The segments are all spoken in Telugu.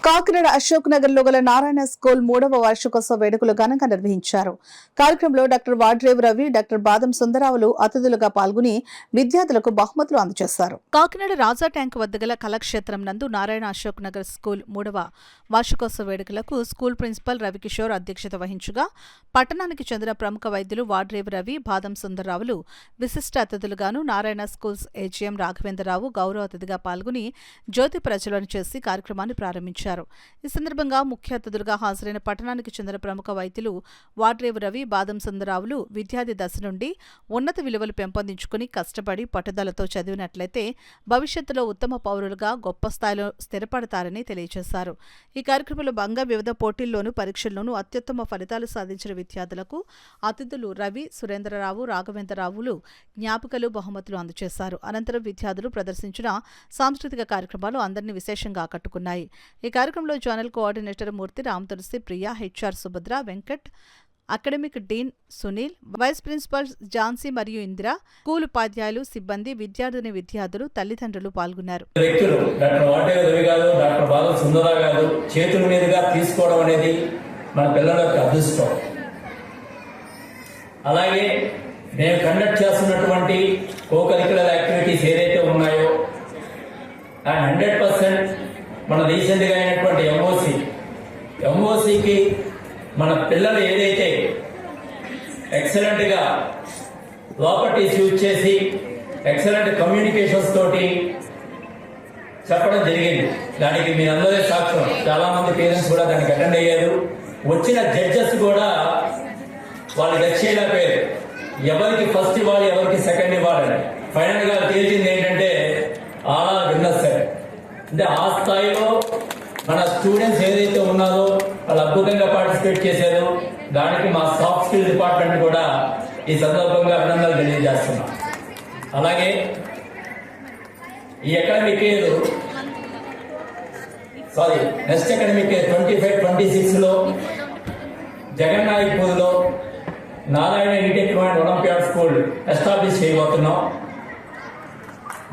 కాకినాడ అశోక్ నగర్ లో గల నారాయణ స్కూల్ 3వ వార్షికోత్సవ వేడుకలు ఘనంగా నిర్వహించారు. కార్యక్రమంలో డాక్టర్ వాడ్రేవ్ రవి, డాక్టర్ బాదం సుందరావులు అతిథులుగా పాల్గొని విద్యార్థులకు బహుమతులు అందజేశారు. కాకినాడ రాజా ట్యాంక్ వద్ద గల కళాక్షేత్రం నందు నారాయణ అశోక్ నగర్ స్కూల్ 3వ వార్షికోత్సవ వేడుకలకు స్కూల్ ప్రిన్సిపల్ రవికిషోర్ అధ్యక్షత వహించగా పట్టణానికి చెందిన ప్రముఖ వైద్యులు వాడ్రేవ్ రవి, బాదం సుందరరావులు విశిష్ట అతిథులుగాను, నారాయణ స్కూల్స్ ఏజీఎం రాఘవేంద్రరావు గౌరవ అతిథిగా పాల్గొని జ్యోతి ప్రజ్వలన చేసి కార్యక్రమాన్ని ప్రారంభించారు. ఈ సందర్భంగా ముఖ్య అతిథులుగా హాజరైన పట్టణానికి చెందిన ప్రముఖ వైద్యులు వాడ్రేవ్ రవి, బాదం సుందరరావులు విద్యార్థి దశ నుండి ఉన్నత విలువలు పెంపొందించుకుని కష్టపడి పట్టుదలతో చదివినట్లయితే భవిష్యత్తులో ఉత్తమ పౌరులుగా గొప్ప స్థాయిలో స్థిరపడతారని తెలియజేశారు. ఈ కార్యక్రమంలో భాగంగా వివిధ పోటీల్లోనూ పరీక్షల్లోనూ అత్యుత్తమ ఫలితాలు సాధించిన విద్యార్థులకు అతిథులు రవి, సురేంద్రరావు, రాఘవేంద్రరావులు జ్ఞాపికలు, బహుమతులు అందజేశారు. అనంతరం విద్యార్థులు ప్రదర్శించిన సాంస్కృతిక కార్యక్రమాలు అందరినీ విశేషంగా ఆకట్టుకున్నాయి. ఈ కార్యక్రమంలో zonal coordinator Murthy, Ram Tulasi, Priya, HR Subhadra, Venkat, academic dean Sunil, vice principal Jhansi మరియు ఇందిరా, స్కూల్ ఉపాధ్యాయులు, సిబ్బంది, విద్యార్థులు, తల్లిదండ్రులు పాల్గొన్నారు. చేతుల మీదుగా తీసుకోవడం అనేది మన పిల్లల యొక్క అదృష్టం. అలాగే నేను కండక్ట్ చేస్తున్నటువంటి కో-కరిక్యులర్ యాక్టివిటీస్ ఏదైతే ఉన్నాయో 100% మన రీసెంట్గా అయినటువంటి ఎంఓసికి మన పిల్లలు ఏదైతే ఎక్సలెంట్గా ప్రాపర్టీస్ యూజ్ చేసి ఎక్సలెంట్ కమ్యూనికేషన్స్ తోటి చెప్పడం జరిగింది. దానికి మీరందరే సాక్ష్యం. చాలా మంది పేరెంట్స్ కూడా దానికి అటెండ్ అయ్యారు. వచ్చిన జడ్జెస్ కూడా వాళ్ళు లక్ష్యంగా పేరు ఎవరికి ఫస్ట్ ఇవ్వాలి, ఎవరికి సెకండ్ ఇవ్వాలని ఫైనల్ గా తేల్చింది ఏంటంటే ఆల్ ఆర్ విన్నర్స్. అంటే ఆ స్థాయిలో మన స్టూడెంట్స్ ఏదైతే ఉన్నారో వాళ్ళు అద్భుతంగా పార్టిసిపేట్ చేశారు. దానికి మా సాఫ్ట్ స్కిల్ డిపార్ట్మెంట్ కూడా ఈ సందర్భంగా అభినందనలు తెలియజేస్తున్నాం. అలాగే ఈ academic year next academic year 25-26లో జగన్నాయక్పూర్లో Narayana integrated olympiad school establish చేయబోతున్నాం.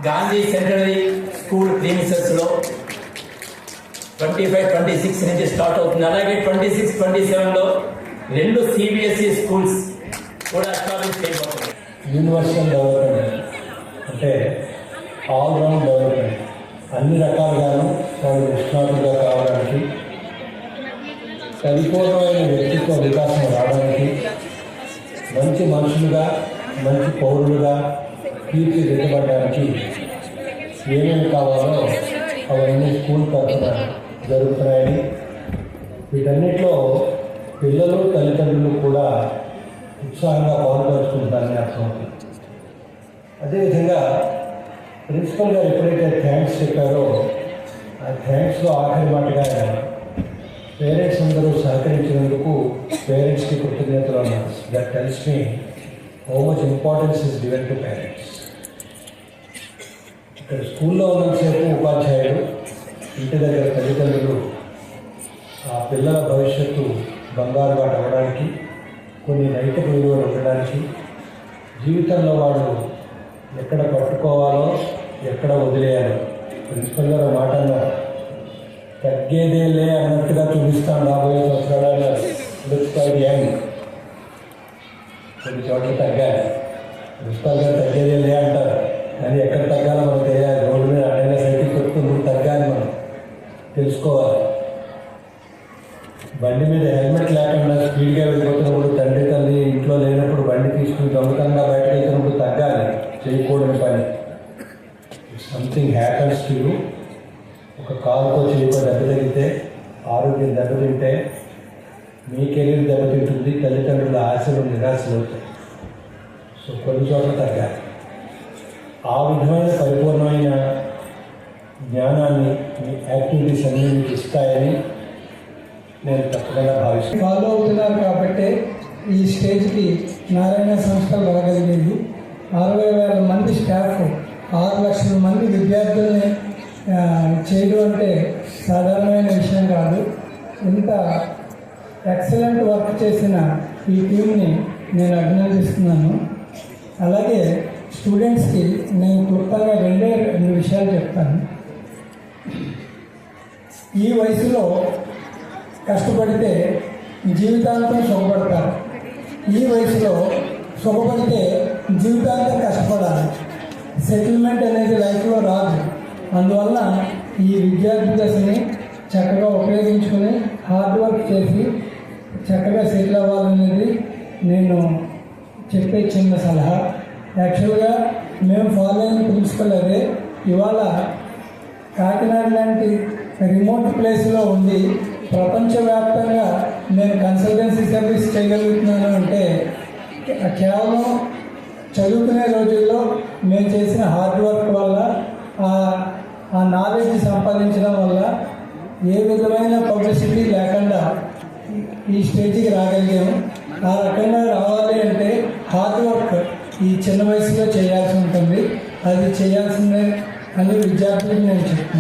గాంధీ సెంటనరీ స్కూల్ ప్రీమిసెస్ లో 25-26 నుంచి స్టార్ట్ అవుతుంది. అలాగే 26-27లో 2 CBSE స్కూల్స్ కూడా ఎస్టాబ్లిష్ చేయబోతున్నాయి. యూనివర్సల్ డెవలప్మెంట్ అంటే ఆల్ రౌండ్ డెవలప్మెంట్, అన్ని రకాలుగాను వాళ్ళు నిష్ణాతులుగా కావడానికి, పరిపూర్ణమైన వ్యక్తిత్వ వికాసం రావడానికి, మంచి మనుషులుగా, మంచి పౌరులుగా తీర్చిదిద్దబడడానికి ఏమేమి కావాలో అవన్నీ స్కూల్ తరఫున జరుగుతున్నాయని, వీటన్నిటిలో పిల్లలు, తల్లిదండ్రులు కూడా ఉత్సాహంగా పాల్పంచుకుంటారని అర్థమవుతుంది. అదేవిధంగా ప్రిన్సిపల్ గారు ఎప్పుడైతే థ్యాంక్స్ చెప్పారో ఆ థ్యాంక్స్లో ఆఖరి మాటగా పేరెంట్స్ అందరూ సహకరించినందుకు పేరెంట్స్కి కృతజ్ఞతలు అన్నారు. That tells me how much importance is given to parents. ఇక్కడ స్కూల్లో ఉన్నంతసేపు ఉపాధ్యాయులు, ఇంటి దగ్గర తల్లిదండ్రులు ఆ పిల్లల భవిష్యత్తు బంగారుగా అవ్వడానికి, కొన్ని నైతిక విలువలు ఉండడానికి, జీవితంలో వాళ్ళు ఎక్కడ పట్టుకోవాలో ఎక్కడ వదిలేయాలో ప్రిన్సిపల్ గారు మాట అన్నారు. తగ్గేదేలే అన్నట్టుగా చూపిస్తాను రాబోయే సంవత్సరాలు. యంగ్ కొన్ని చోట్ల తగ్గాలి. ప్రిన్సిపల్ గారు తగ్గేదేలే అంటారు, కానీ ఎక్కడ తగ్గాలో మనకు తెలియాలి. రోడ్డు మీద అడైనా సైకిల్ కొట్టుకుని తగ్గాలి, మనం తెలుసుకోవాలి. బండి మీద హెల్మెట్ లేకుండా స్పీడ్గా వెళ్ళిపోతున్నప్పుడు, తండ్రి తల్లి ఇంట్లో లేనప్పుడు బండి తీసుకుని దొంగతనంగా బయటకు వెళ్తున్నప్పుడు తగ్గాలి. చేయకూడని పని. Something happens to you. ఒక కారుతో చేయకో దెబ్బతింటే, ఆరోగ్యం దెబ్బతింటే మీ కెరీర్ దెబ్బతింటుంది, తల్లిదండ్రుల ఆశలు నిరాశలు అవుతాయి. సో కొన్ని చోట్ల తగ్గాలి. ఆ విధమైన పరిపూర్ణమైన జ్ఞానాన్ని మీ యాక్టివిటీస్ అన్నీ మీకు ఇస్తాయని నేను తప్పకుండా భావిస్తాను. ఫాలో అవుతున్నారు కాబట్టి ఈ స్టేజ్కి నారాయణ సంస్థ రాగలిగింది. 60,000 మంది స్టాఫ్, 6 లక్షల మంది విద్యార్థుల్ని చేయడం అంటే సాధారణమైన విషయం కాదు. ఇంత ఎక్సలెంట్ వర్క్ చేసిన ఈ టీంని నేను అభినందిస్తున్నాను. అలాగే స్టూడెంట్స్కి నేను క్లుప్తంగా 2 విషయాలు చెప్తాను. ఈ వయసులో కష్టపడితే జీవితాంతం సుఖపడతారు. ఈ వయసులో సుఖపడితే జీవితాంతం కష్టపడాలి. సెటిల్మెంట్ అనేది లైఫ్లో రాదు. అందువల్ల ఈ విద్యార్థి దశని చక్కగా ఉపయోగించుకొని హార్డ్ వర్క్ చేసి చక్కగా సెటిల్ అవ్వాలనేది నేను చెప్పే చిన్న సలహా. యాక్చువల్గా మేము ఫాలో అయిన ప్రిన్సిపల్ అదే. ఇవాళ కాకినాడ లాంటి రిమోట్ ప్లేస్లో ఉండి ప్రపంచవ్యాప్తంగా నేను కన్సల్టెన్సీ సర్వీస్ చేయగలుగుతున్నాను అంటే కేవలం చదువుకునే రోజుల్లో మేము చేసిన హార్డ్ వర్క్ వల్ల, ఆ నాలెడ్జ్ సంపాదించడం వల్ల ఏ విధమైన పబ్లిసిటీ లేకుండా ఈ స్టేజ్కి రాగలిగాము. ఆ రకంగా రావాలి అంటే హార్డ్ వర్క్ ఈ చిన్న వయసులో చేయాల్సి ఉంటుంది. అది చేయాల్సిందే అని విద్యార్థులకు నేను చెప్తున్నాను.